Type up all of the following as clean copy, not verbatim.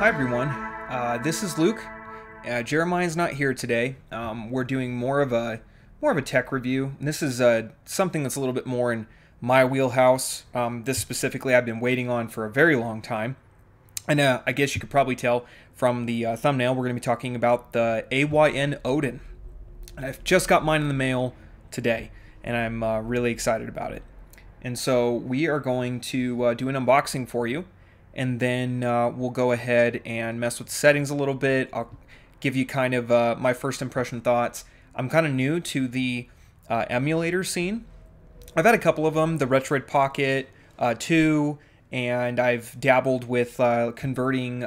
Hi everyone, this is Luke. Jeremiah's not here today. We're doing more of a tech review. And this is something that's a little bit more in my wheelhouse. This specifically I've been waiting on for a very long time. And I guess you could probably tell from the thumbnail we're going to be talking about the AYN Odin. I've just got mine in the mail today, and I'm really excited about it. And so we are going to do an unboxing for you. And then we'll go ahead and mess with the settings a little bit. I'll give you kind of my first impression thoughts. I'm kind of new to the emulator scene. I've had a couple of them, the Retroid Pocket 2, and I've dabbled with converting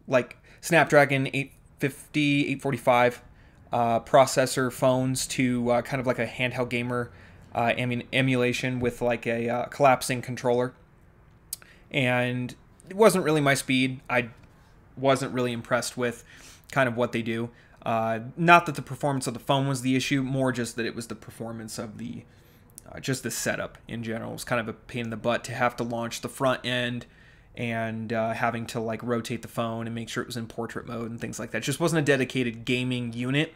like Snapdragon 850, 845 processor phones to kind of like a handheld gamer emulation with like a collapsing controller. And it wasn't really my speed. I wasn't really impressed with kind of what they do. Not that the performance of the phone was the issue, more just that it was the performance of the just the setup in general. It was kind of a pain in the butt to have to launch the front end and having to like rotate the phone and make sure it was in portrait mode and things like that. It just wasn't a dedicated gaming unit,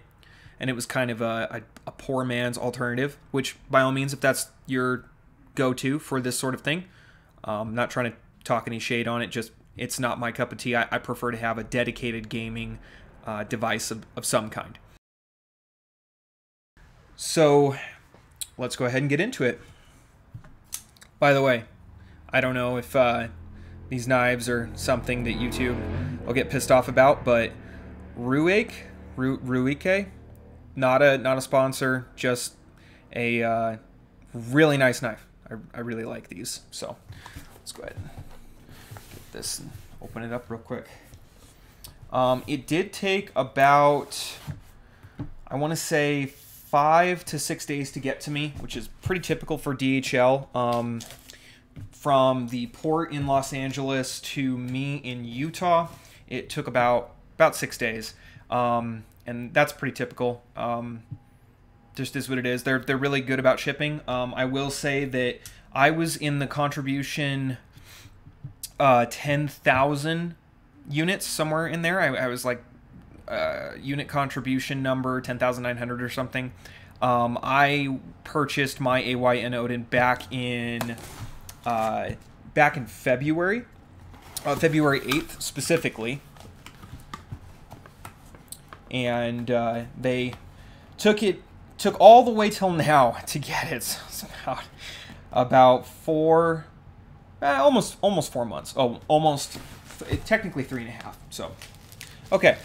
and it was kind of a poor man's alternative, which by all means, if that's your go-to for this sort of thing, I'm not trying to talk any shade on it, just it's not my cup of tea. I prefer to have a dedicated gaming device of some kind. So let's go ahead and get into it. By the way, I don't know if these knives are something that YouTube will get pissed off about, but Ruike, not a sponsor, just a really nice knife. I really like these, so let's go ahead and get this and open it up real quick. It did take about, I want to say, 5 to 6 days to get to me, which is pretty typical for DHL. From the port in Los Angeles to me in Utah, it took about 6 days, and that's pretty typical. Just is what it is. They're really good about shipping. I will say that I was in the contribution 10,000 units, somewhere in there. I was like unit contribution number 10,900 or something. I purchased my AYN Odin back in February, February 8th specifically, and they took all the way till now to get it. So it's about almost 4 months. Oh, almost, technically 3.5. So, okay.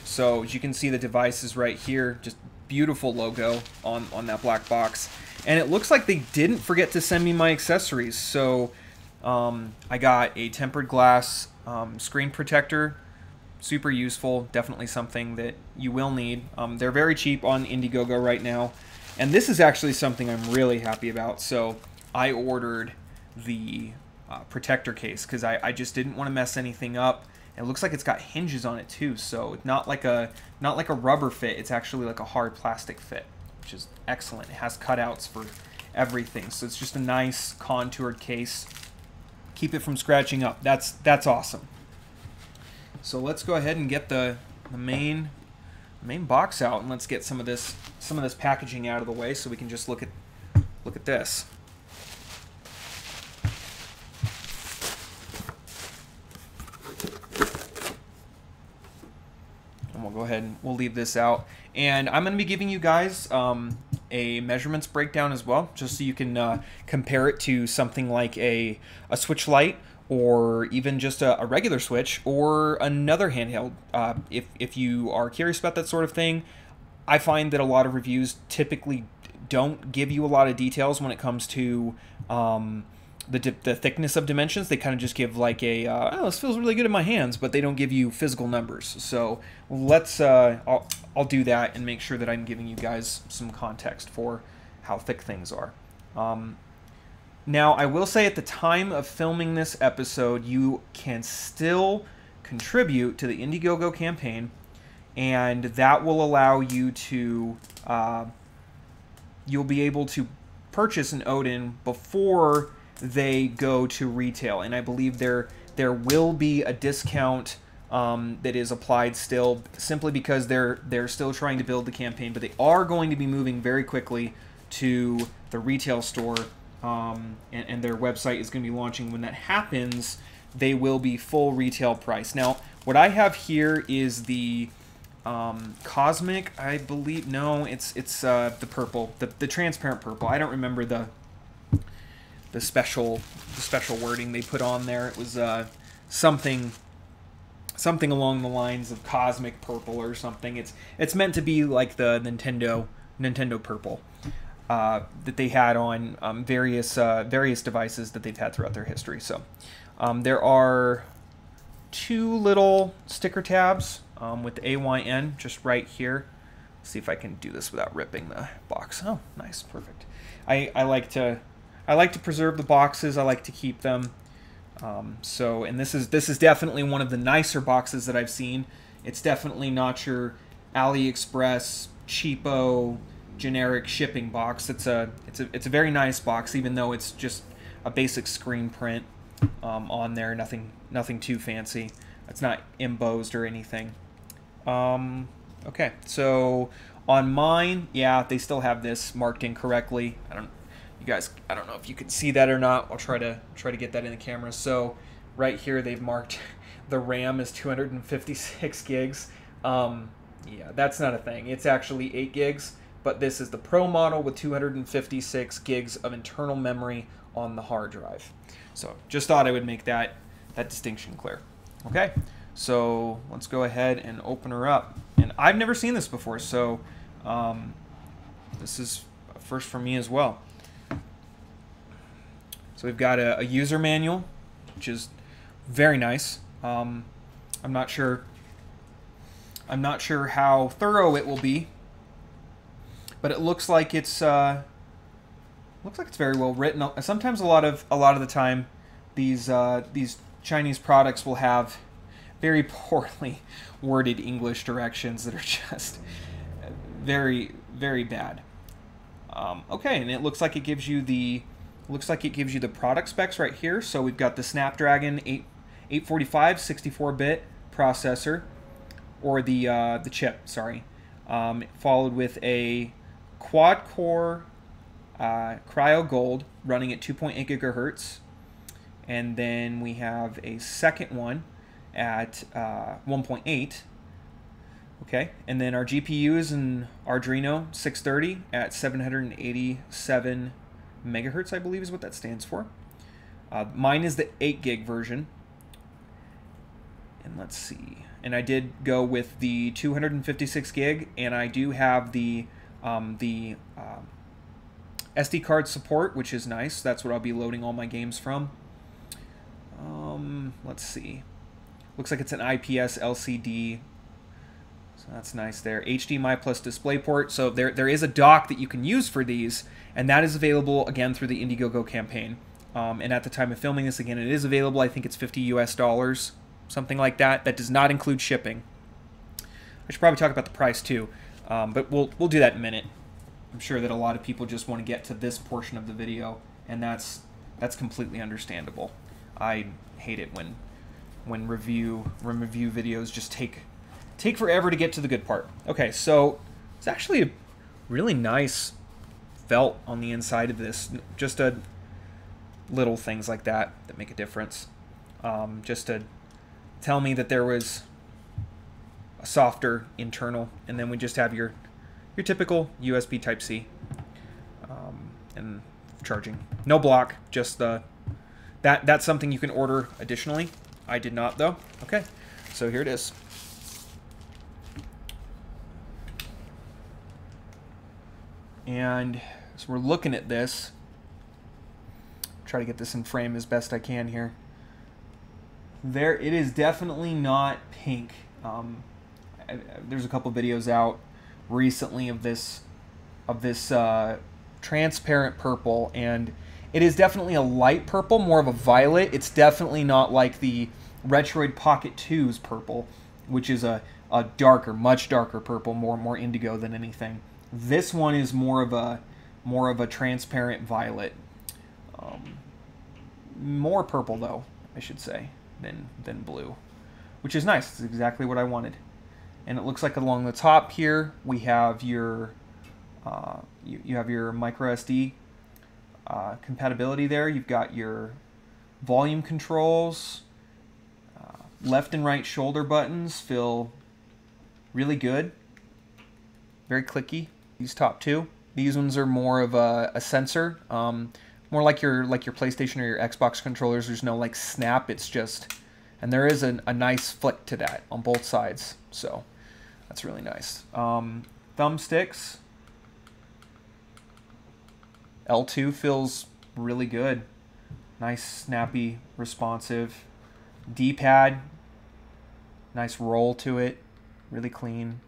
So as you can see, the device is right here. Just beautiful logo on that black box. And it looks like they didn't forget to send me my accessories. So I got a tempered glass screen protector. Super useful. Definitely something that you will need. They're very cheap on Indiegogo right now. And this is actually something I'm really happy about. So I ordered the protector case because I just didn't want to mess anything up. It looks like it's got hinges on it too, so not like a rubber fit. It's actually like a hard plastic fit, which is excellent. It has cutouts for everything, so it's just a nice contoured case. Keep it from scratching up. That's awesome. So let's go ahead and get the main box out, and let's get some of this packaging out of the way so we can just look at this. And we'll go ahead and we'll leave this out. And I'm going to be giving you guys a measurements breakdown as well, just so you can compare it to something like a Switch Lite, or even just a regular Switch, or another handheld. If you are curious about that sort of thing, I find that a lot of reviews typically don't give you a lot of details when it comes to the thickness of dimensions. They kind of just give like a, oh, this feels really good in my hands, but they don't give you physical numbers. So let's, I'll do that and make sure that I'm giving you guys some context for how thick things are. Now, I will say at the time of filming this episode, you can still contribute to the Indiegogo campaign, and that will allow you to, you'll be able to purchase an Odin before they go to retail. And I believe there will be a discount that is applied still, simply because they're still trying to build the campaign, but they are going to be moving very quickly to the retail store, and their website is going to be launching. When that happens, they will be full retail price. Now, what I have here is the Cosmic, I believe. No, it's the purple, the transparent purple. I don't remember the special wording they put on there. It was something along the lines of Cosmic Purple or something. It's meant to be like the Nintendo Purple that they had on various devices that they've had throughout their history. So there are 2 little sticker tabs with AYN just right here. Let's see if I can do this without ripping the box. Oh, nice, perfect. I like to preserve the boxes. I like to keep them. And this is definitely one of the nicer boxes that I've seen. It's definitely not your AliExpress cheapo generic shipping box. It's a very nice box, even though it's just a basic screen print on there. Nothing too fancy. It's not embossed or anything. Okay, so on mine, yeah, they still have this marked incorrectly. I don't know if you can see that or not. I'll try to get that in the camera. So right here they've marked the RAM as 256 gigs. Yeah, that's not a thing. It's actually 8 gigs, but this is the Pro model with 256 gigs of internal memory on the hard drive. So just thought I would make that distinction clear. Okay, so let's go ahead and open her up. And I've never seen this before, so this is a first for me as well. So we've got a user manual, which is very nice. I'm not sure how thorough it will be, but it looks like it's very well written. Sometimes a lot of the time, these Chinese products will have very poorly worded English directions that are just very, very bad. Okay, and it looks like it gives you the product specs right here. So we've got the Snapdragon 845 64-bit processor, or the chip, sorry, followed with a quad-core Cryo Gold running at 2.8 gigahertz, and then we have a second one at 1.8. Okay, and then our GPU is an Arduino 630 at 787 megahertz, I believe is what that stands for. Mine is the 8 gig version. And let's see. And I did go with the 256 gig, and I do have the SD card support, which is nice. That's what I'll be loading all my games from. Let's see. Looks like it's an IPS LCD. So that's nice there. HDMI plus DisplayPort. So there is a dock that you can use for these, and that is available again through the Indiegogo campaign. And at the time of filming this, again, it is available. I think it's $50 US, something like that. That does not include shipping. I should probably talk about the price too, but we'll do that in a minute. I'm sure that a lot of people just want to get to this portion of the video, and that's completely understandable. I hate it when review videos just take forever to get to the good part. Okay, so it's actually a really nice felt on the inside of this. Just little things like that make a difference. Just to tell me that there was a softer internal, and then we just have your typical USB Type-C and charging. No block, just that's something you can order additionally. I did not though. Okay, so here it is. And so we're looking at this. Try to get this in frame as best I can here. It is definitely not pink. There's a couple videos out recently of this transparent purple, and it is definitely a light purple, more of a violet. It's definitely not like the Retroid Pocket 2's purple, which is a darker, much darker purple, more indigo than anything. This one is more of a transparent violet, more purple though, I should say, than blue. which is nice. It's exactly what I wanted. And it looks like along the top here we have your you have your micro SD compatibility there. You've got your volume controls, left and right shoulder buttons feel really good, very clicky. These top two, these ones are more of a sensor, more like your PlayStation or your Xbox controllers. There's no like snap, it's just, and there is a nice flick to that on both sides, so that's really nice. Thumbsticks, L2 feels really good, nice, snappy, responsive. D-pad, nice roll to it, really clean.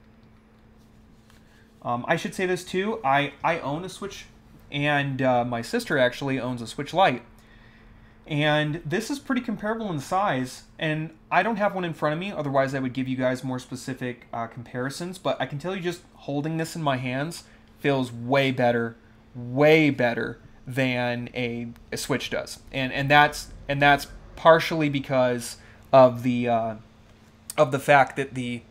I should say this too, I own a Switch, and my sister actually owns a Switch Lite. And this is pretty comparable in size, and I don't have one in front of me, otherwise I would give you guys more specific comparisons, but I can tell you just holding this in my hands feels way better than a Switch does. And that's partially because of the fact that the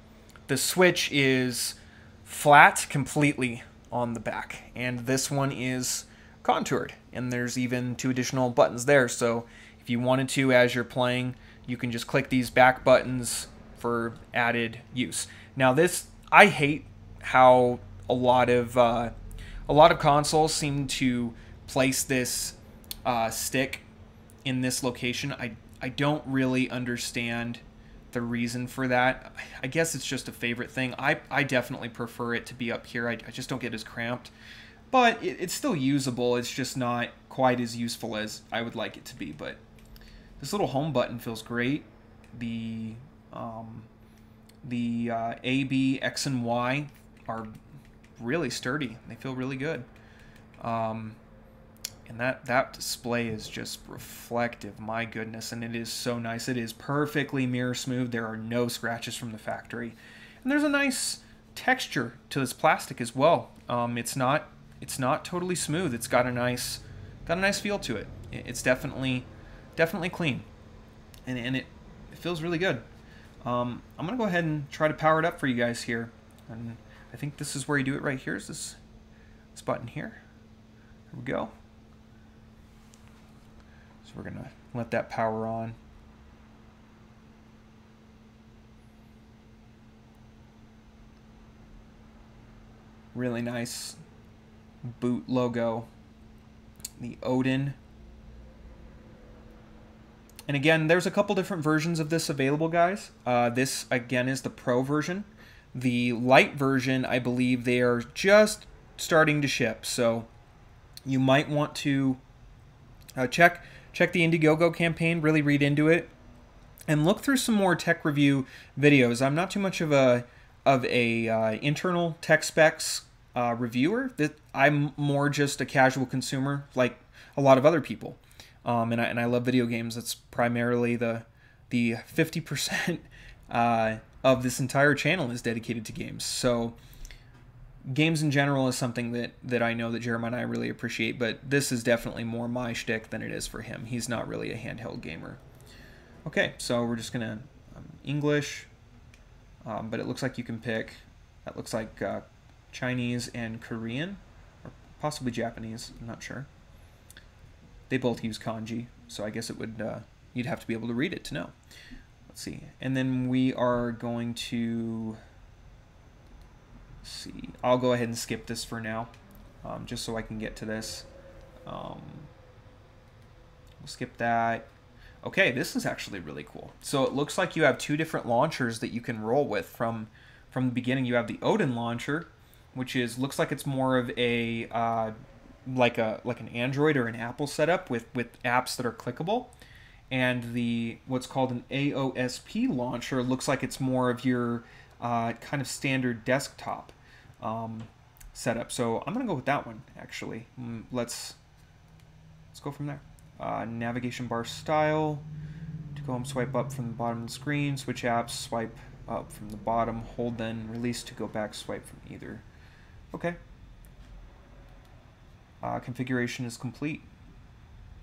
Switch is flat completely on the back, and this one is contoured, and there's even 2 additional buttons there, so if you wanted to, as you're playing, you can just click these back buttons for added use. Now this, I hate how a lot of consoles seem to place this stick in this location. I don't really understand the reason for that. I guess it's just a favorite thing. I definitely prefer it to be up here. I just don't get as cramped. But it's still usable. It's just not quite as useful as I would like it to be. But this little home button feels great. The A, B, X, and Y are really sturdy. They feel really good. And that display is just reflective, my goodness, and it is so nice. It is perfectly mirror smooth. There are no scratches from the factory. And there's a nice texture to this plastic as well. It's not totally smooth. It's got a nice feel to it. It's definitely clean. And it feels really good. I'm gonna go ahead and try to power it up for you guys here. And I think this is where you do it right here. Is this button here. Here we go. So we're gonna let that power on. Really nice boot logo. The Odin. And again, there's a couple different versions of this available, guys. This, again, is the Pro version. The Lite version, I believe they are just starting to ship. So you might want to check the Indiegogo campaign, really read into it, and look through some more tech review videos. I'm not too much of a internal tech specs reviewer. That I'm more just a casual consumer, like a lot of other people. And I love video games. That's primarily the 50% of this entire channel is dedicated to games. So games in general is something that I know that Jeremiah and I really appreciate, but this is definitely more my shtick than it is for him. He's not really a handheld gamer. Okay, so we're just gonna English, but it looks like you can pick. That looks like Chinese and Korean, or possibly Japanese. I'm not sure. They both use kanji, so I guess it would you'd have to be able to read it to know. Let's see, and then we are going to see. I'll go ahead and skip this for now, just so I can get to this. We'll skip that. Okay, this is actually really cool. So it looks like you have 2 different launchers that you can roll with from the beginning. You have the Odin launcher, which looks like it's more of a like an Android or an Apple setup with apps that are clickable, and the what's called an AOSP launcher looks like it's more of your kind of standard desktop setup. So I'm gonna go with that one actually. Let's go from there. Navigation bar style. To go home, swipe up from the bottom of the screen. Switch apps, swipe up from the bottom. Hold then release to go back. Swipe from either. Okay. Configuration is complete.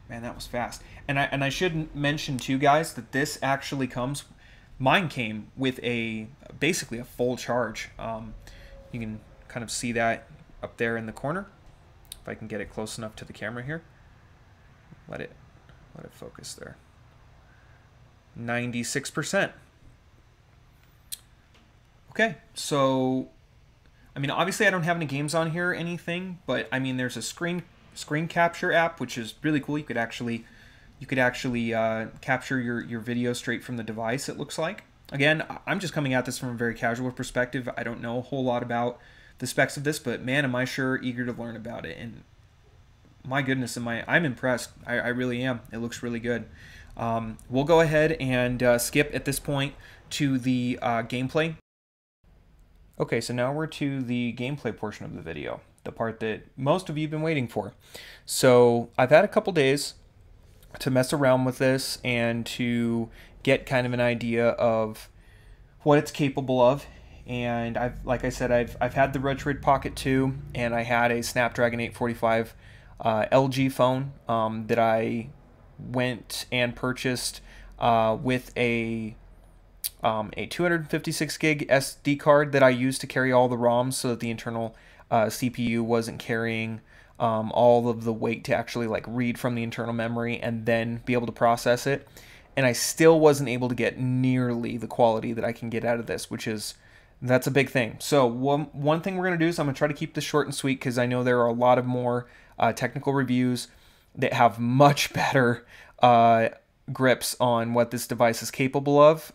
Man, that was fast. And I should mention too, guys, that this actually comes. mine came with basically a full charge. You can kind of see that up there in the corner. If I can get it close enough to the camera here, let it focus there. 96%. Okay, so I mean, obviously I don't have any games on here or anything, but I mean, there's a screen capture app, which is really cool. You could actually capture your video straight from the device, it looks like. Again, I'm just coming at this from a very casual perspective. I don't know a whole lot about the specs of this, but man, am I sure eager to learn about it. And my goodness, I'm impressed. I really am. It looks really good. We'll go ahead and skip at this point to the gameplay. Okay, so now we're to the gameplay portion of the video, the part that most of you have been waiting for. So I've had a couple days to mess around with this and to get kind of an idea of what it's capable of. And like I said, I've had the Retroid Pocket 2, and I had a Snapdragon 845 LG phone that I went and purchased with a 256 gig SD card that I used to carry all the ROMs, so that the internal CPU wasn't carrying all of the weight to actually like read from the internal memory and then be able to process it. And I still wasn't able to get nearly the quality that I can get out of this, that's a big thing. So one thing we're going to do is I'm going to try to keep this short and sweet, because I know there are a lot of more technical reviews that have much better grips on what this device is capable of.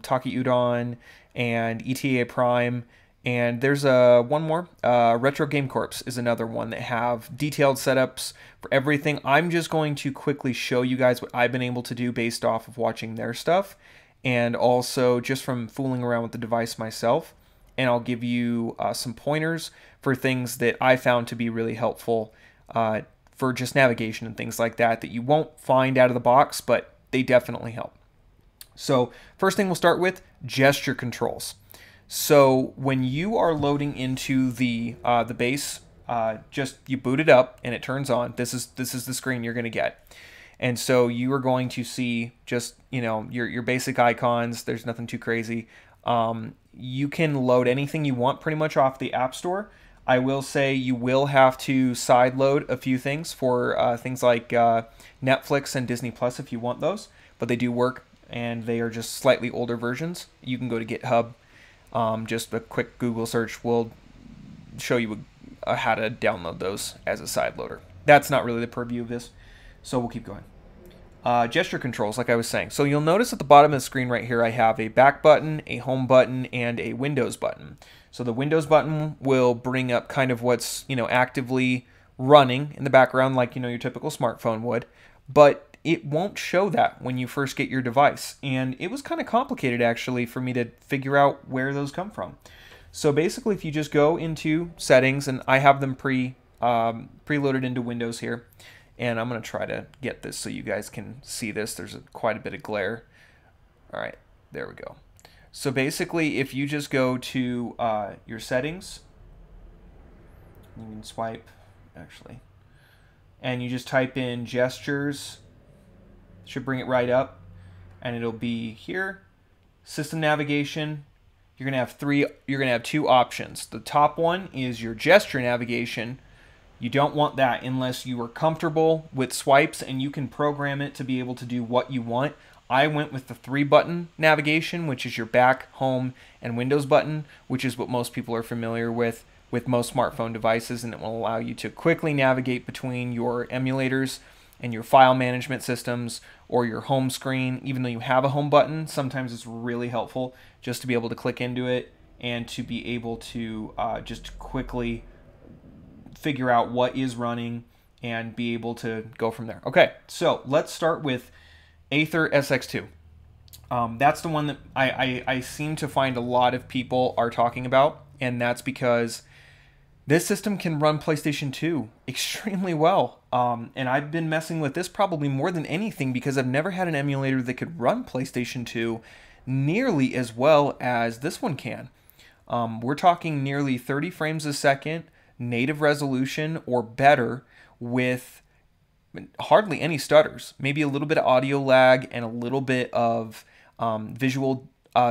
Taki Udon and ETA Prime, and there's one more. Retro Game Corps is another one that have detailed setups for everything. I'm just going to quickly show you guys what I've been able to do based off of watching their stuff, and also just from fooling around with the device myself. And I'll give you some pointers for things that I found to be really helpful for just navigation and things like that you won't find out of the box, but they definitely help. So first thing we'll start with, gesture controls. So when you are loading into the base, just you boot it up and it turns on. This is the screen you're going to get. And so you are going to see just, your basic icons. There's nothing too crazy. You can load anything you want pretty much off the App Store. I will say you will have to side load a few things for things like Netflix and Disney Plus if you want those, but they do work, and they are just slightly older versions. You can go to GitHub. Just a quick Google search will show you how to download those as a side loader. That's not really the purview of this, so we'll keep going. Gesture controls, like I was saying. So you'll notice at the bottom of the screen right here, I have a back button, a home button, and a Windows button. So the Windows button will bring up kind of what's, actively running in the background, like, your typical smartphone would, but it won't show that when you first get your device. And it was kind of complicated, actually, for me to figure out where those come from. So basically, if you just go into settings, and I have them preloaded into Windows here, and I'm going to try to get this so you guys can see this. There's quite a bit of glare. All right, there we go. So basically, if you just go to your settings, you can swipe, actually, and you just type in gestures, should bring it right up, and it'll be here. System navigation. You're gonna have two options. The top one is your gesture navigation. You don't want that unless you are comfortable with swipes and you can program it to be able to do what you want. I went with the 3-button navigation, which is your back, home, and Windows button, which is what most people are familiar with most smartphone devices, and it will allow you to quickly navigate between your emulators and your file management systems or your home screen. Even though you have a home button, sometimes it's really helpful just to be able to click into it and to be able to just quickly figure out what is running and be able to go from there. Okay, so let's start with Aether SX2. That's the one that I seem to find a lot of people are talking about, and that's because this system can run PlayStation 2 extremely well. And I've been messing with this probably more than anything because I've never had an emulator that could run PlayStation 2 nearly as well as this one can. We're talking nearly 30 frames a second, native resolution or better, with hardly any stutters, maybe a little bit of audio lag and a little bit of visual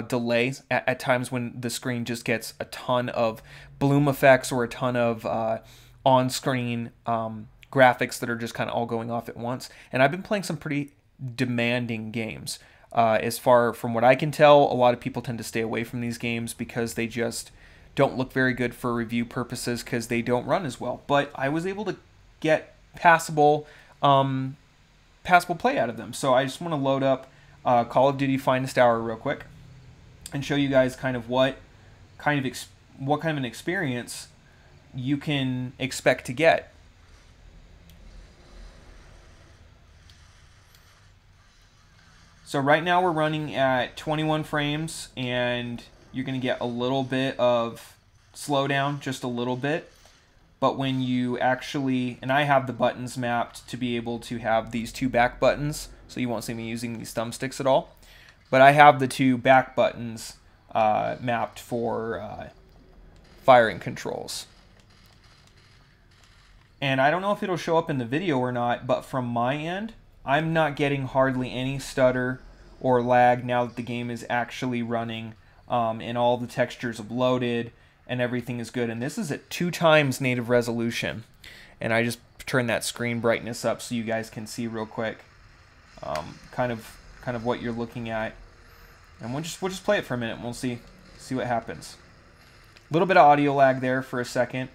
delay at times when the screen just gets a ton of bloom effects or a ton of on-screen graphics that are just kind of all going off at once. And I've been playing some pretty demanding games. As far from what I can tell, a lot of people tend to stay away from these games because they just don't look very good for review purposes because they don't run as well. But I was able to get passable play out of them. So I just want to load up Call of Duty Finest Hour real quick and show you guys kind of what kind of an experience you can expect to get. So right now we're running at 21 frames, and you're going to get a little bit of slowdown, just a little bit. But when you actually, and I have the buttons mapped to be able to have these two back buttons, so you won't see me using these thumbsticks at all. But I have the two back buttons mapped for firing controls. And I don't know if it'll show up in the video or not, but from my end, I'm not getting hardly any stutter or lag now that the game is actually running, and all the textures have loaded and everything is good. And this is at 2x native resolution. And I just turned that screen brightness up so you guys can see real quick kind of what you're looking at. And we'll just play it for a minute and we'll see what happens. A little bit of audio lag there for a second.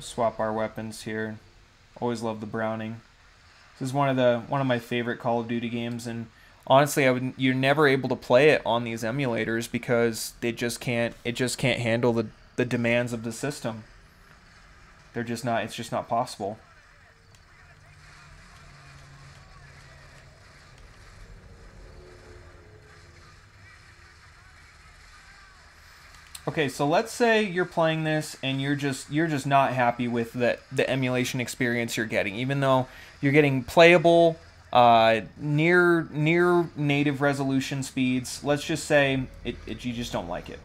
Swap our weapons here. Always love the Browning. This is one of my favorite Call of Duty games, and honestly, you're never able to play it on these emulators because it just can't handle the demands of the system. It's just not possible. Okay, so let's say you're playing this and you're just not happy with the emulation experience you're getting, even though you're getting playable near native resolution speeds. Let's just say you just don't like it.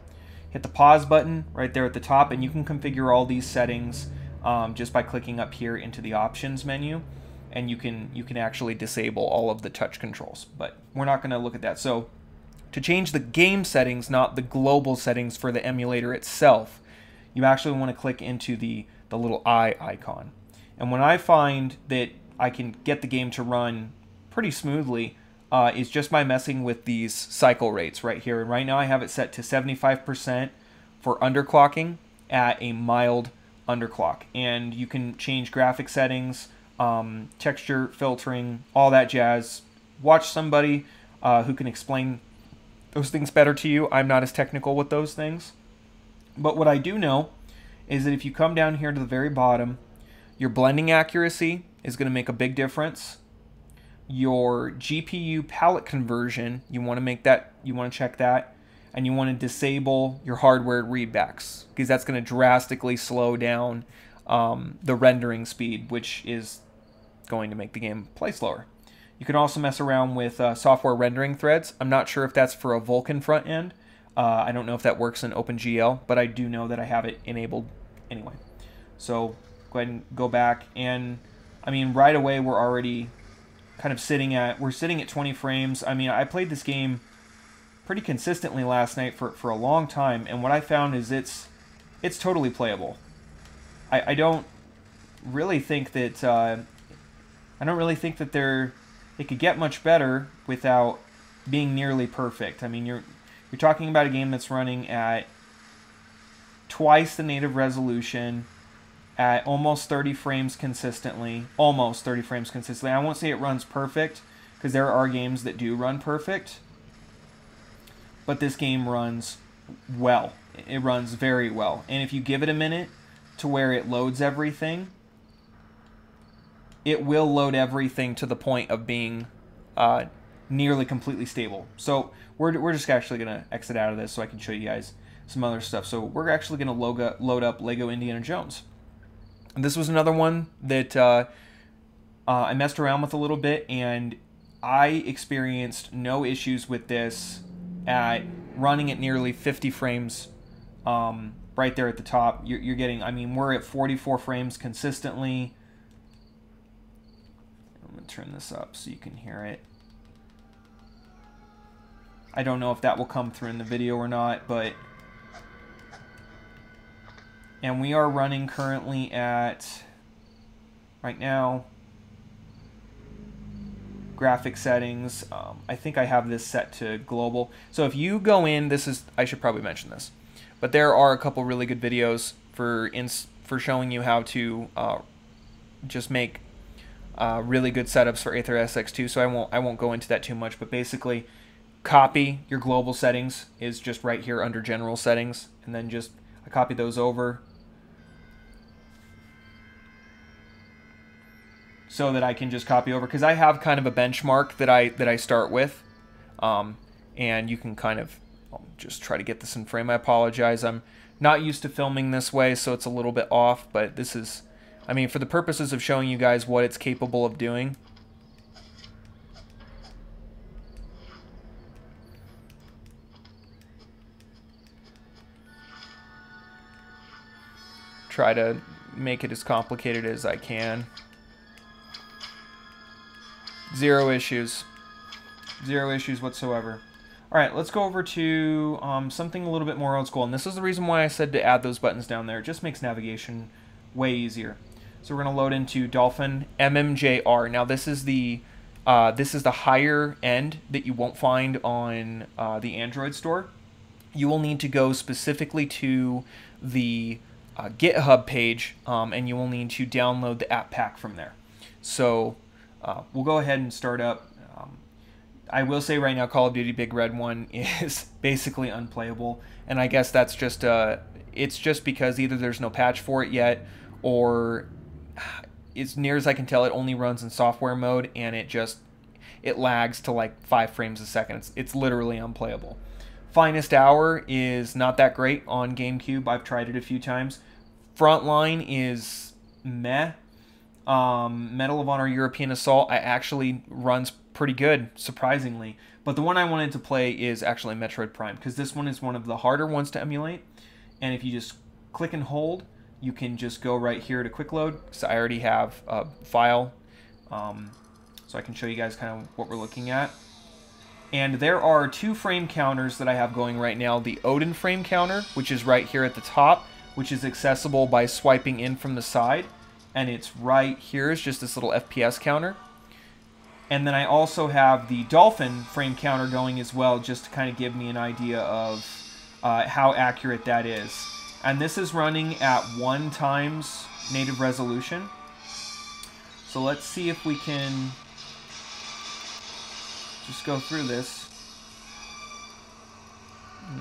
Hit the pause button right there at the top, and you can configure all these settings just by clicking up here into the options menu, and you can actually disable all of the touch controls. But we're not going to look at that. So to change the game settings, not the global settings for the emulator itself, you actually want to click into the little eye icon. And when I find that I can get the game to run pretty smoothly is just by messing with these cycle rates right here. And right now I have it set to 75% for underclocking at a mild underclock. And you can change graphic settings, texture filtering, all that jazz. Watch somebody who can explain those things better to you. I'm not as technical with those things. But what I do know is that if you come down here to the very bottom, your blending accuracy is going to make a big difference. Your GPU palette conversion, you want to check that, and you want to disable your hardware readbacks, because that's going to drastically slow down the rendering speed, which is going to make the game play slower. You can also mess around with software rendering threads. I'm not sure if that's for a Vulkan front end. I don't know if that works in OpenGL, but I do know that I have it enabled anyway. So go ahead and go back, and I mean right away we're already kind of sitting at 20 frames. I mean, I played this game pretty consistently last night for a long time, and what I found is it's totally playable. I don't really think that it could get much better without being nearly perfect. I mean, you're talking about a game that's running at twice the native resolution, at almost 30 frames consistently. Almost 30 frames consistently. I won't say it runs perfect, because there are games that do run perfect. But this game runs well. It runs very well. And if you give it a minute to where it loads everything, it will load everything to the point of being nearly completely stable. So we're just actually going to exit out of this so I can show you guys some other stuff. So we're actually going to load up Lego Indiana Jones. And this was another one that I messed around with a little bit, and I experienced no issues with this at running at nearly 50 frames right there at the top. You're getting, I mean, we're at 44 frames consistently. I'm going to turn this up so you can hear it. I don't know if that will come through in the video or not, but... And we are running currently at, right now, graphic settings. I think I have this set to global. So if you go in, this is, I should probably mention this, but there are a couple really good videos for showing you how to just make really good setups for Aether SX2. So I won't go into that too much, but basically copy your global settings is just right here under general settings, and then just I copy those over so that I can just copy over, because I have kind of a benchmark that I start with, and you can kind of just try to get this in frame. I apologize, I'm not used to filming this way, so it's a little bit off, but this is, I mean, for the purposes of showing you guys what it's capable of doing. Try to make it as complicated as I can. Zero issues. Zero issues whatsoever. Alright, let's go over to something a little bit more old school. And this is the reason why I said to add those buttons down there. It just makes navigation way easier. So we're going to load into Dolphin MMJR. Now this is the higher end that you won't find on the Android store. You will need to go specifically to the GitHub page, and you will need to download the app pack from there. So we'll go ahead and start up. I will say right now, Call of Duty Big Red 1 is basically unplayable, and I guess that's just it's just because either there's no patch for it yet, or as near as I can tell, it only runs in software mode, and it lags to like 5 frames a second. It's literally unplayable. Finest Hour is not that great on GameCube. I've tried it a few times. Frontline is meh. Medal of Honor European Assault actually runs pretty good, surprisingly. But the one I wanted to play is actually Metroid Prime, because this one is one of the harder ones to emulate. And if you just click and hold, you can just go right here to quick load. So I already have a file, so I can show you guys kind of what we're looking at. And there are 2 frame counters that I have going right now. The Odin frame counter, which is right here at the top, which is accessible by swiping in from the side. And it's right here. It's just this little FPS counter. And then I also have the Dolphin frame counter going as well, just to kind of give me an idea of how accurate that is. And this is running at 1x native resolution. So let's see if we can just go through this.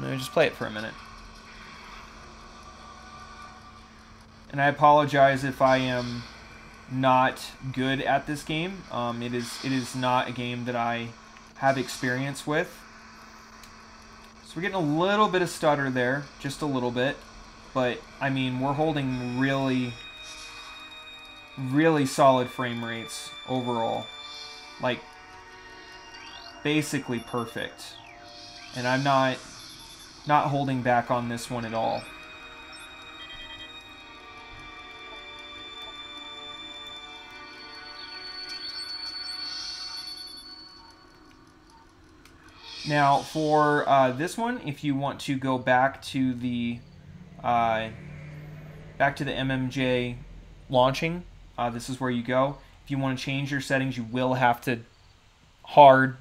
Let me just play it for a minute. And I apologize if I am not good at this game. It is not a game that I have experience with. So we're getting a little bit of stutter there, just a little bit. But, I mean, we're holding really, really solid frame rates overall. Like, basically perfect. And I'm not holding back on this one at all. Now, for this one, if you want to go back to the MMJ launching, this is where you go. If you want to change your settings, you will have to hard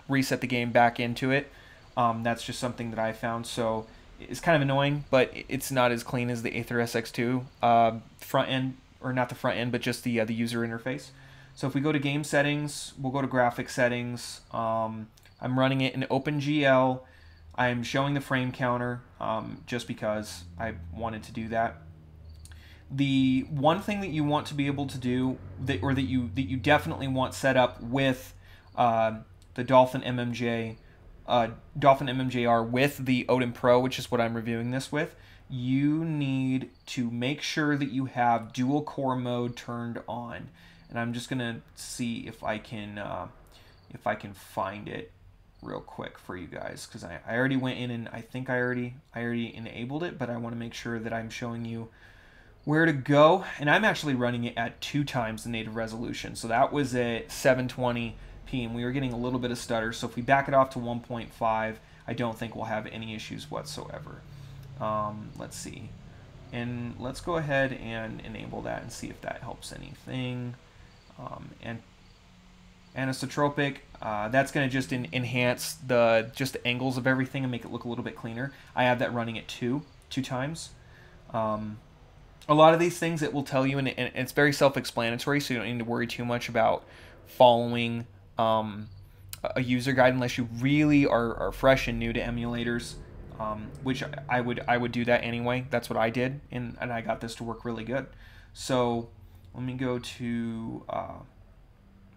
reset the game back into it. That's just something that I found, so it's kind of annoying, but it's not as clean as the Aether SX2 front end, or not the front end, but just the user interface. So if we go to game settings, we'll go to graphic settings. I'm running it in OpenGL. I'm showing the frame counter just because I wanted to do that. The one thing that you want to be able to do, that you definitely want set up with the Dolphin MMJR with the Odin Pro, which is what I'm reviewing this with, you need to make sure that you have dual core mode turned on. And I'm just gonna see if I can find it. real quick for you guys, because I already went in and I think I already enabled it, but I want to make sure that I'm showing you where to go. And I'm actually running it at 2 times the native resolution. So that was at 720p, and we were getting a little bit of stutter. So if we back it off to 1.5, I don't think we'll have any issues whatsoever. Let's see. And let's go ahead and enable that and see if that helps anything. And anisotropic, that's going to just enhance the angles of everything and make it look a little bit cleaner. I have that running at 2 times. A lot of these things it will tell you, and it's very self-explanatory, so you don't need to worry too much about following a user guide unless you really are fresh and new to emulators, which I would do that anyway. That's what I did, and I got this to work really good. So let me go to,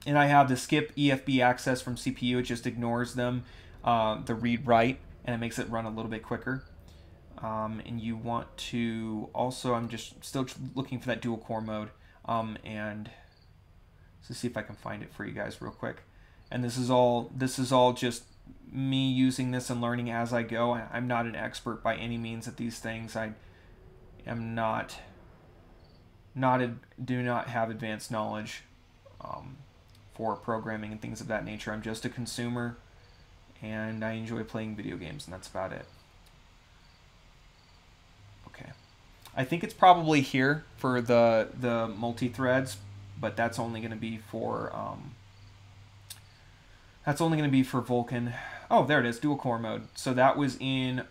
and I have the skip EFB access from CPU. It just ignores them, the read-write, and it makes it run a little bit quicker. And you want to also, I'm just still looking for that dual core mode, and to see if I can find it for you guys real quick. And this is all just me using this and learning as I go. I'm not an expert by any means at these things. I am do not have advanced knowledge for programming and things of that nature. I'm just a consumer, and I enjoy playing video games, and that's about it. Okay, I think it's probably here for the multi-threads, but that's only going to be for Vulkan. Oh, there it is, dual core mode. So that was in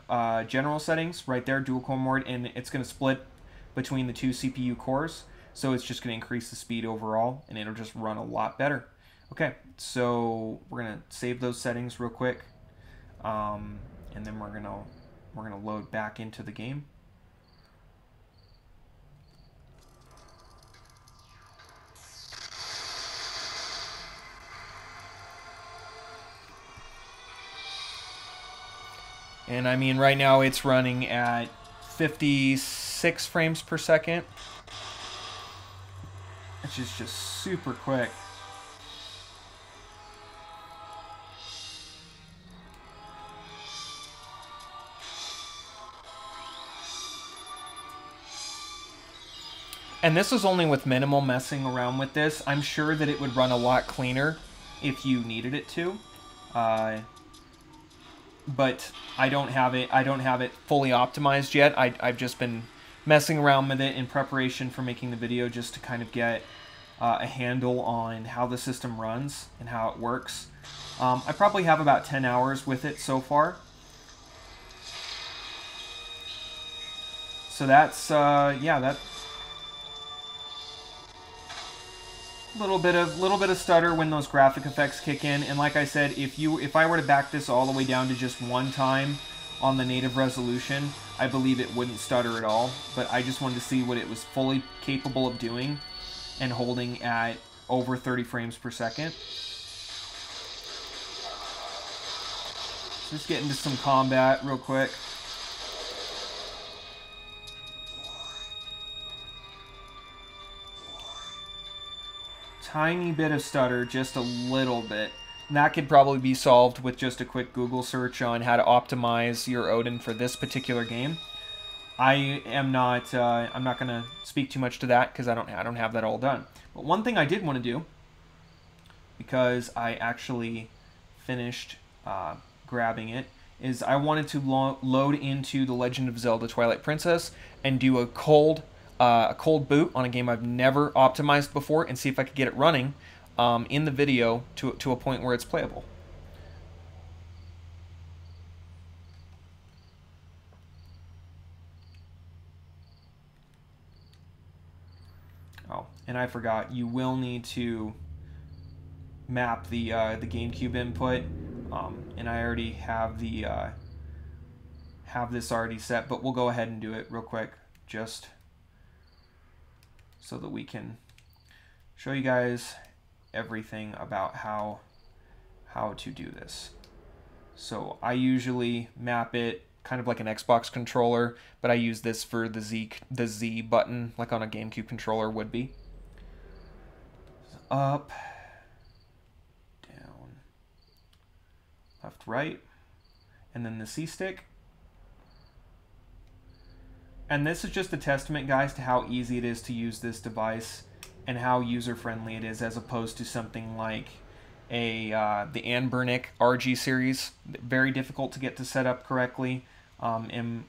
general settings right there, dual core mode, and it's going to split between the 2 CPU cores. So it's just going to increase the speed overall, and it'll just run a lot better. Okay, so we're going to save those settings real quick, and then we're gonna load back into the game. And I mean, right now it's running at 56 frames per second, which is just super quick. And this is only with minimal messing around with this. I'm sure that it would run a lot cleaner if you needed it to. But I don't have it fully optimized yet. I've just been messing around with it in preparation for making the video, just to kind of get a handle on how the system runs and how it works. I probably have about 10 hours with it so far. So that's yeah, that little bit of stutter when those graphic effects kick in. And like I said, if I were to back this all the way down to just 1 time on the native resolution, I believe it wouldn't stutter at all. But I just wanted to see what it was fully capable of doing and holding at over 30 frames per second. Just get into some combat real quick. Tiny bit of stutter, just a little bit. And that could probably be solved with just a quick Google search on how to optimize your Odin for this particular game. I'm not going to speak too much to that because I don't have that all done. But one thing I did want to do, because I actually finished grabbing it, is I wanted to load into The Legend of Zelda Twilight Princess and do a cold boot on a game I've never optimized before, and see if I could get it running in the video to a point where it's playable. Oh, and I forgot, you will need to map the GameCube input, and I already have have this already set, but we'll go ahead and do it real quick, just so that we can show you guys everything about how to do this. So I usually map it kind of like an Xbox controller, but I use this for the Z button, like on a GameCube controller would be. Up, down, left, left, right, and then the C stick. And this is just a testament, guys, to how easy it is to use this device and how user-friendly it is, as opposed to something like the Anbernic RG series. Very difficult to get to set up correctly, and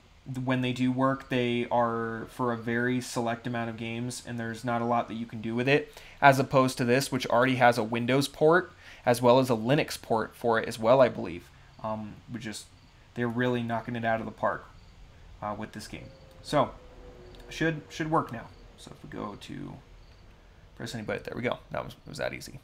when they do work, they are for a very select amount of games, and there's not a lot that you can do with it, as opposed to this, which already has a Windows port as well as a Linux port for it as well, I believe. They're really knocking it out of the park with this game. So should work now. So if we go to press any button, there we go. It was that easy.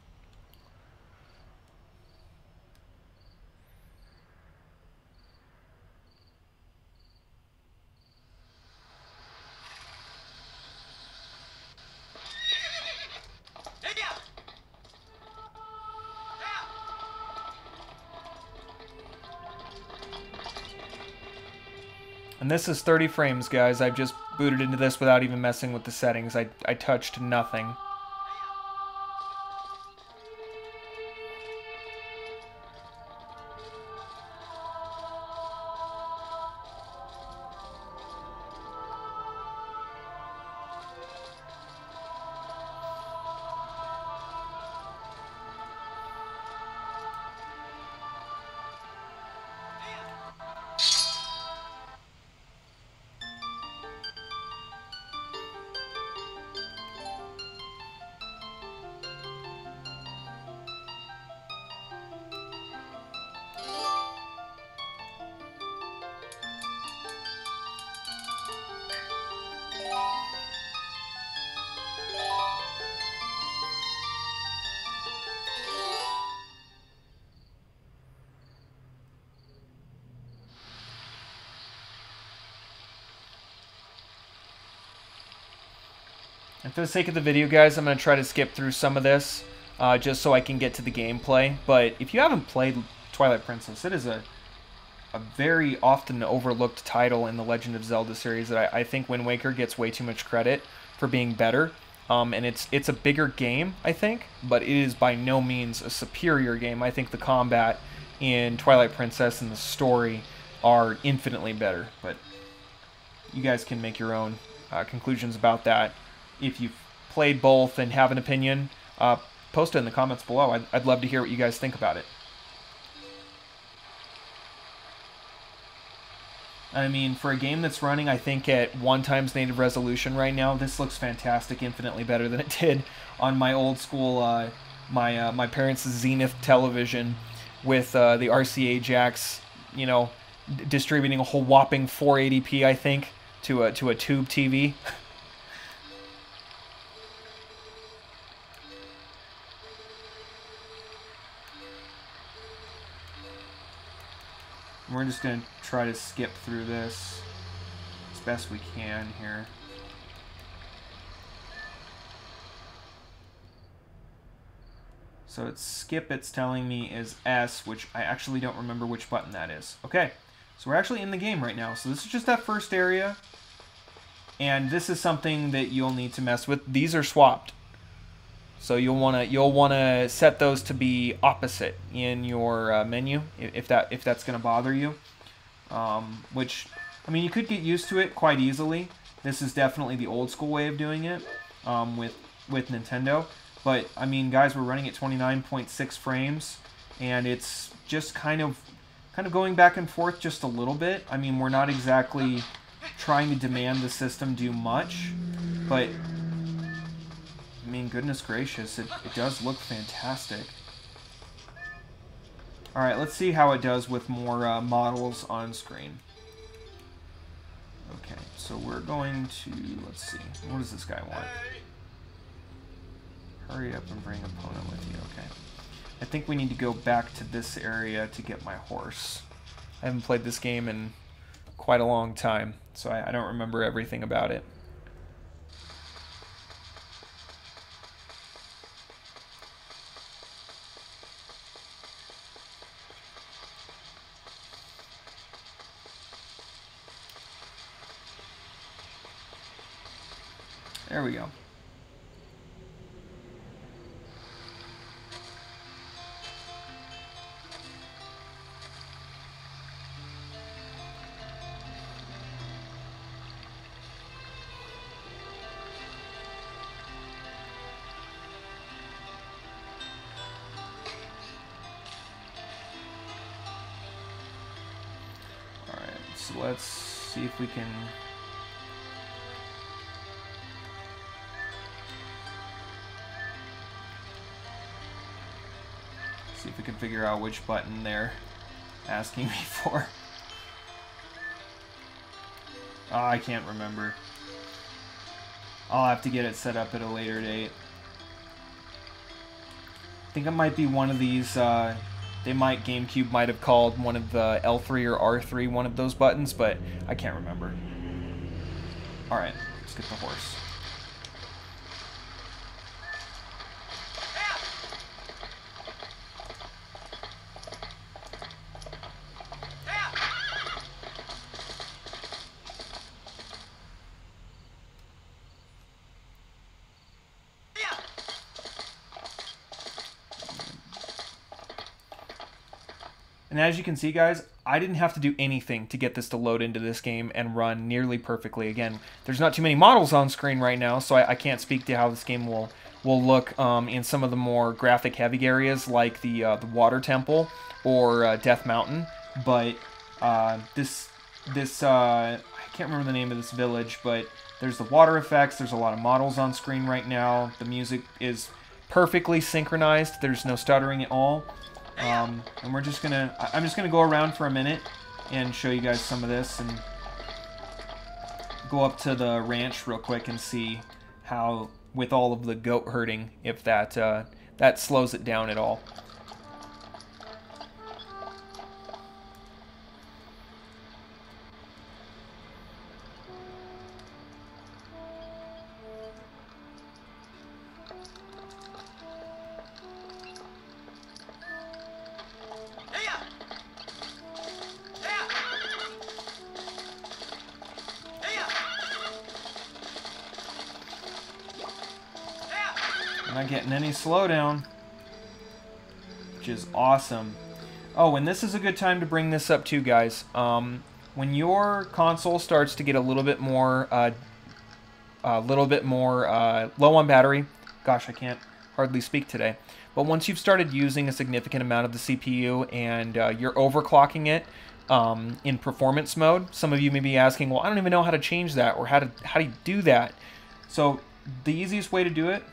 And this is 30 frames, guys. I've just booted into this without even messing with the settings. I touched nothing. And for the sake of the video, guys, I'm going to try to skip through some of this just so I can get to the gameplay. But if you haven't played Twilight Princess, it is a very often overlooked title in the Legend of Zelda series that I think Wind Waker gets way too much credit for being better. And it's a bigger game, I think, but it is by no means a superior game. I think the combat in Twilight Princess and the story are infinitely better. But you guys can make your own conclusions about that. If you've played both and have an opinion, post it in the comments below. I'd love to hear what you guys think about it. I mean, for a game that's running, I think, at 1x native resolution right now, this looks fantastic, infinitely better than it did on my old school, my parents' Zenith television with the RCA jacks, you know, distributing a whole whopping 480p, I think, to a tube TV. We're just going to try to skip through this as best we can here. So it's skip, it's telling me, is S, which I actually don't remember which button that is. Okay, so we're actually in the game right now. So this is just that first area. And this is something that you'll need to mess with. These are swapped. So you'll wanna set those to be opposite in your menu if that's gonna bother you. Which, I mean, you could get used to it quite easily. This is definitely the old school way of doing it with Nintendo. But I mean, guys, we're running at 29.6 frames, and it's just kind of going back and forth just a little bit. I mean, we're not exactly trying to demand the system do much, but I mean, goodness gracious, it does look fantastic. Alright, let's see how it does with more models on screen. Okay, so we're going to, let's see, what does this guy want? Hurry up and bring an opponent with you, okay. I think we need to go back to this area to get my horse. I haven't played this game in quite a long time, so I don't remember everything about it. There we go. So let's see if we can... See if we can figure out which button they're asking me for. Oh, I can't remember. I'll have to get it set up at a later date. I think it might be one of these, GameCube might have called one of the L3 or R3 one of those buttons, but I can't remember. Alright, let's get the horse. And as you can see, guys, I didn't have to do anything to get this to load into this game and run nearly perfectly. Again, there's not too many models on screen right now, so I can't speak to how this game will look in some of the more graphic-heavy areas like the Water Temple or Death Mountain. But I can't remember the name of this village, but there's the water effects. There's a lot of models on screen right now. The music is perfectly synchronized. There's no stuttering at all. And I'm just gonna go around for a minute and show you guys some of this and go up to the ranch real quick and see how, with all of the goat herding, if that slows it down at all. Not getting any slowdown, which is awesome. Oh, and this is a good time to bring this up too, guys. When your console starts to get a little bit more low on battery, gosh, I can't hardly speak today. But once you've started using a significant amount of the CPU and you're overclocking it in performance mode, some of you may be asking, well, I don't even know how to change that, or how do you do that? So the easiest way to do it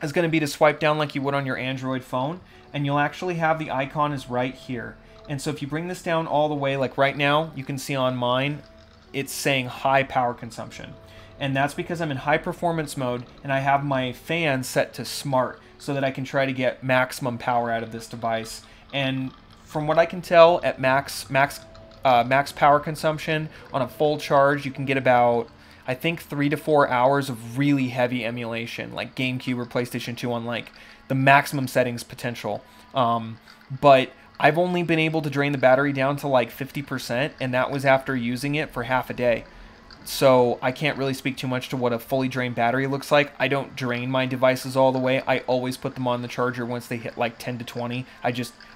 is going to be to swipe down like you would on your Android phone, and you'll actually have the icon is right here. And so if you bring this down all the way, like right now, you can see on mine, it's saying high power consumption. And that's because I'm in high performance mode, and I have my fan set to smart, so that I can try to get maximum power out of this device. And from what I can tell, at max power consumption, on a full charge, you can get about, I think, 3 to 4 hours of really heavy emulation, like GameCube or PlayStation 2 on like the maximum settings potential. But I've only been able to drain the battery down to like 50%, and that was after using it for half a day. So I can't really speak too much to what a fully drained battery looks like. I don't drain my devices all the way. I always put them on the charger once they hit like 10 to 20.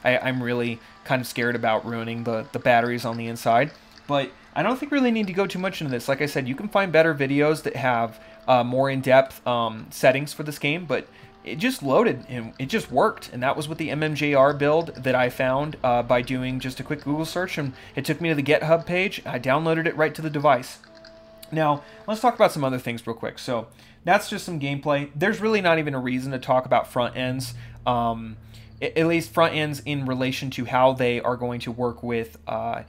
I'm really kind of scared about ruining the batteries on the inside. But I don't think we really need to go too much into this. Like I said, you can find better videos that have more in-depth settings for this game, but it just loaded and it just worked. And that was with the MMJR build that I found by doing just a quick Google search, and it took me to the GitHub page. I downloaded it right to the device. Now, let's talk about some other things real quick. So that's just some gameplay. There's really not even a reason to talk about front ends, at least front ends in relation to how they are going to work with RetroArch.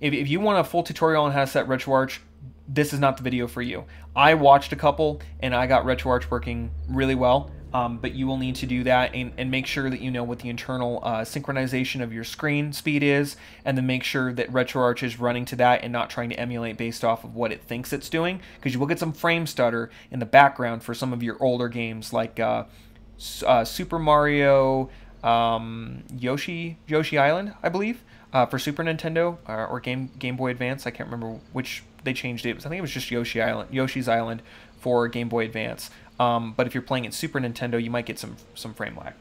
If you want a full tutorial on how to set RetroArch, this is not the video for you. I watched a couple and I got RetroArch working really well, but you will need to do that and make sure that you know what the internal synchronization of your screen speed is, and then make sure that RetroArch is running to that and not trying to emulate based off of what it thinks it's doing, because you will get some frame stutter in the background for some of your older games like Super Mario, Yoshi Island, I believe, for Super Nintendo or Game Boy Advance. I can't remember which they changed it. I think it was just Yoshi's Island for Game Boy Advance. But if you're playing it Super Nintendo, you might get some frame lag.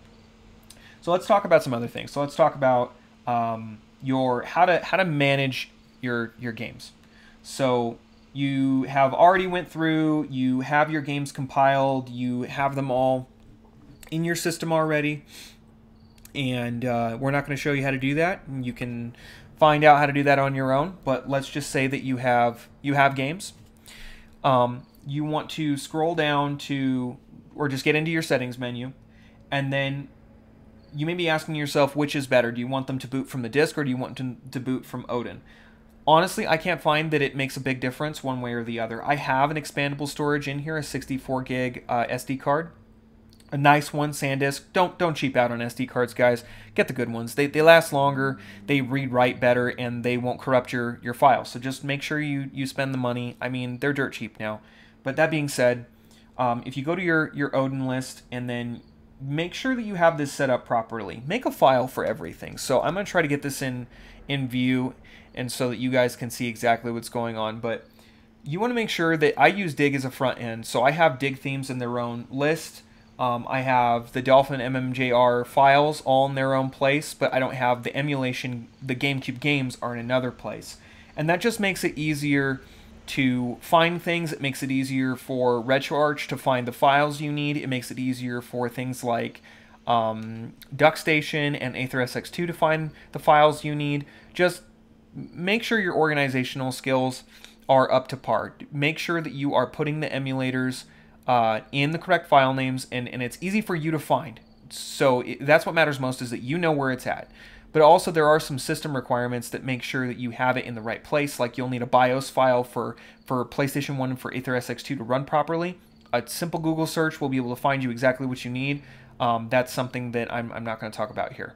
So let's talk about some other things. So let's talk about how to manage your games. So you have already went through. You have your games compiled. You have them all in your system already. And we're not going to show you how to do that. You can find out how to do that on your own. But let's just say that you have games. You want to scroll down to, or just get into your settings menu, and then you may be asking yourself, which is better? Do you want them to boot from the disk, or do you want them to boot from Odin? Honestly, I can't find that it makes a big difference one way or the other. I have an expandable storage in here, a 64 gig SD card. A nice one, SanDisk. Don't cheap out on SD cards, guys. Get the good ones. They last longer, they read write better, and they won't corrupt your files. So just make sure you spend the money. I mean, they're dirt cheap now. But that being said, if you go to your Odin list and then make sure that you have this set up properly. Make a file for everything. So I'm going to try to get this in view, and so that you guys can see exactly what's going on. But you want to make sure that I use Dig as a front end. So I have Dig themes in their own list. I have the Dolphin MMJR files all in their own place, but I don't have the emulation. The GameCube games are in another place. And that just makes it easier to find things. It makes it easier for RetroArch to find the files you need. It makes it easier for things like DuckStation and AetherSX2 to find the files you need. Just make sure your organizational skills are up to par. Make sure that you are putting the emulators in the correct file names, and it's easy for you to find. So that's what matters most, is that you know where it's at. But also there are some system requirements that make sure that you have it in the right place. Like you'll need a BIOS file for PlayStation 1 and for AetherSX2 to run properly. A simple Google search will be able to find you exactly what you need. That's something that I'm not going to talk about here.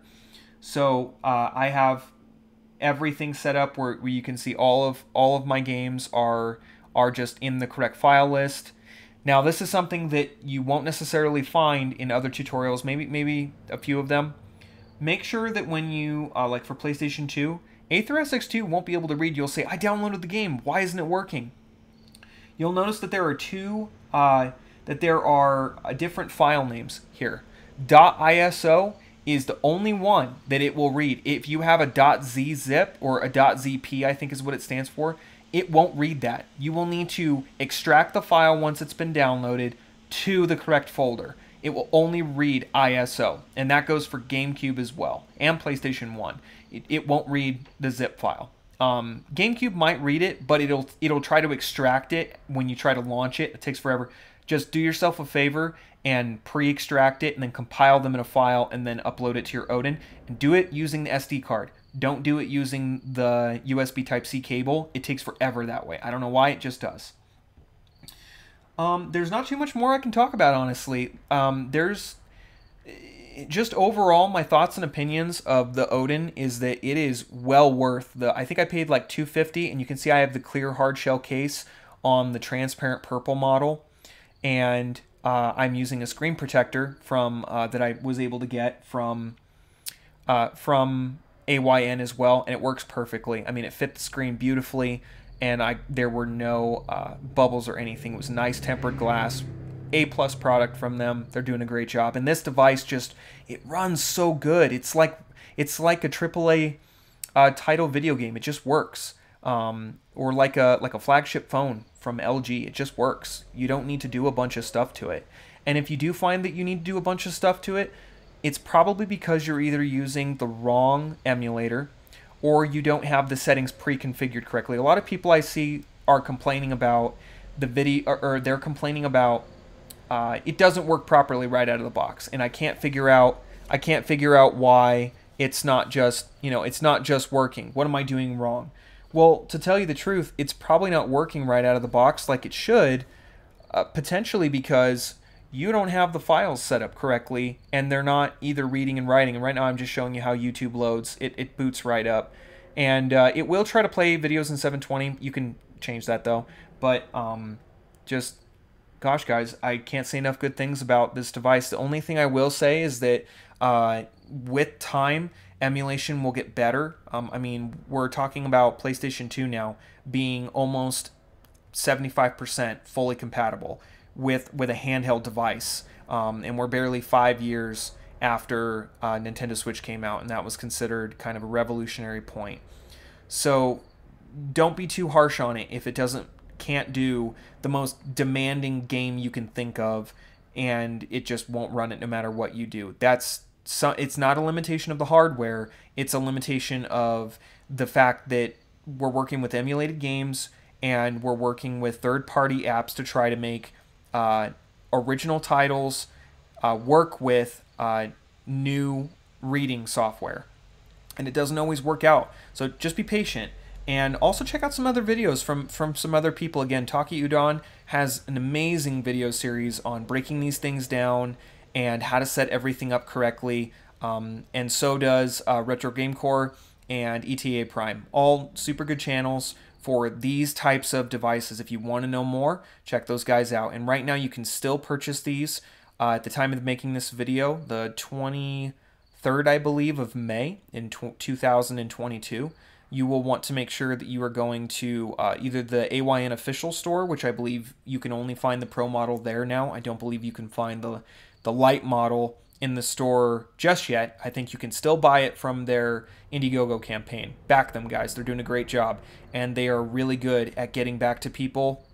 So I have everything set up where you can see all of my games are just in the correct file list. Now, this is something that you won't necessarily find in other tutorials, maybe a few of them. Make sure that when you, like for PlayStation 2, AetherSX2 won't be able to read. You'll say, I downloaded the game. Why isn't it working? You'll notice that there are different file names here. .iso is the only one that it will read. If you have a .czip or a .zp, I think is what it stands for, it won't read that. You will need to extract the file once it's been downloaded to the correct folder. It will only read ISO, and that goes for GameCube as well, and PlayStation 1. It won't read the zip file. GameCube might read it, but it'll try to extract it when you try to launch it. It takes forever. Just do yourself a favor and pre-extract it, and then compile them in a file, and then upload it to your Odin. And do it using the SD card. Don't do it using the USB Type-C cable. It takes forever that way. I don't know why, it just does. There's not too much more I can talk about, honestly. There's just overall my thoughts and opinions of the Odin is that it is well worth I think I paid like $250, and you can see I have the clear hard shell case on the transparent purple model, and I'm using a screen protector from that I was able to get from AYN as well, and it works perfectly. I mean, it fit the screen beautifully, and there were no bubbles or anything. It was nice tempered glass. A+ product from them. They're doing a great job. And this device it runs so good. It's like a AAA title video game. It just works. Or like a flagship phone from LG. It just works. You don't need to do a bunch of stuff to it. And if you do find that you need to do a bunch of stuff to it, it's probably because you're either using the wrong emulator or you don't have the settings pre-configured correctly. A lot of people I see are complaining about the video, or they're complaining about it doesn't work properly right out of the box, and I can't figure out why it's not just working. What am I doing wrong? Well, to tell you the truth, it's probably not working right out of the box like it should, potentially because you don't have the files set up correctly, and they're not either reading and writing. And right now I'm just showing you how YouTube loads. It boots right up. And it will try to play videos in 720. You can change that though. But just, gosh guys, I can't say enough good things about this device. The only thing I will say is that with time, emulation will get better. I mean, we're talking about PlayStation 2 now being almost 75% fully compatible with a handheld device, and we're barely 5 years after Nintendo Switch came out, and that was considered kind of a revolutionary point. So don't be too harsh on it if it can't do the most demanding game you can think of, and it just won't run it no matter what you do. That's it's not a limitation of the hardware. It's a limitation of the fact that we're working with emulated games and we're working with third-party apps to try to make original titles work with new reading software. And it doesn't always work out. So just be patient. And also check out some other videos from some other people. Again, AYN Odin has an amazing video series on breaking these things down and how to set everything up correctly. And so does Retro Game Core and ETA Prime. All super good channels for these types of devices. If you want to know more, check those guys out. And right now you can still purchase these at the time of making this video, the 23rd, I believe, of May in 2022. You will want to make sure that you are going to either the AYN official store, which I believe you can only find the Pro model there now. I don't believe you can find the Lite model in the store just yet. I think you can still buy it from their Indiegogo campaign. Back them, guys. They're doing a great job, and they are really good at getting back to people.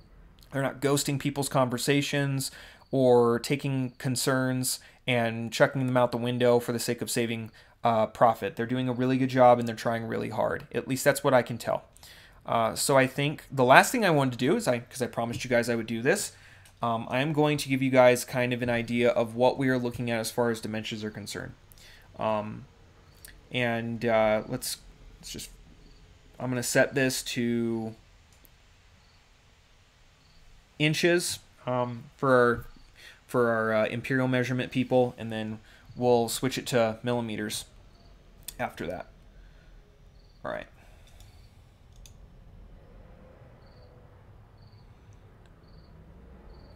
They're not ghosting people's conversations or taking concerns and chucking them out the window for the sake of saving profit. They're doing a really good job, and they're trying really hard. At least that's what I can tell. So I think the last thing I wanted to do is, because I promised you guys I would do this, I am going to give you guys kind of an idea of what we are looking at as far as dimensions are concerned. Let's just, I'm going to set this to inches for our imperial measurement people, and then we'll switch it to millimeters after that. All right.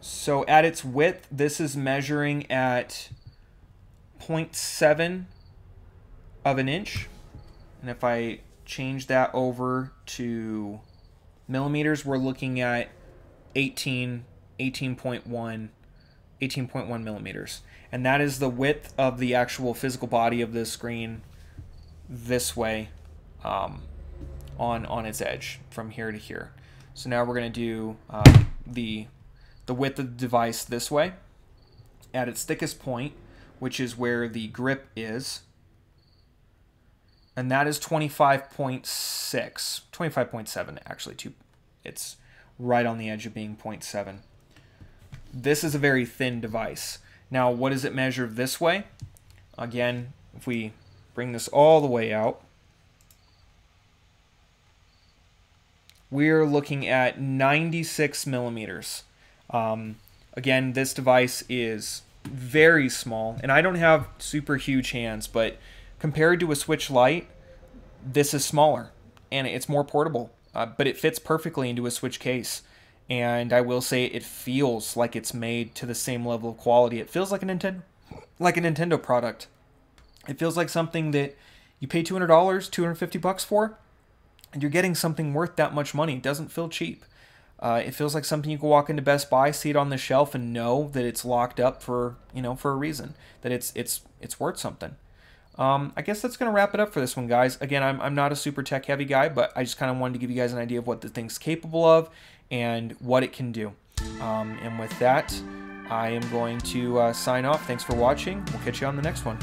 So at its width, this is measuring at 0.7 of an inch. And if I change that over to millimeters, we're looking at 18.1 millimeters. And that is the width of the actual physical body of the screen this way on its edge from here to here. So now we're going to do the width of the device this way at its thickest point, which is where the grip is, and that is 25.6, 25.7 actually. It's right on the edge of being 0.7. This is a very thin device. Now, what does it measure this way? Again, if we bring this all the way out, we're looking at 96 millimeters. Again, this device is very small, and I don't have super huge hands, but compared to a Switch Lite, this is smaller, and it's more portable, but it fits perfectly into a Switch case. And I will say it feels like it's made to the same level of quality. It feels like a Nintendo product. It feels like something that you pay $200, $250 for, and you're getting something worth that much money. It doesn't feel cheap. It feels like something you can walk into Best Buy, see it on the shelf, and know that it's locked up for a reason. That it's worth something. I guess that's gonna wrap it up for this one, guys. Again, I'm not a super tech heavy guy, but I just kind of wanted to give you guys an idea of what the thing's capable of and what it can do. And with that, I am going to sign off. Thanks for watching. We'll catch you on the next one.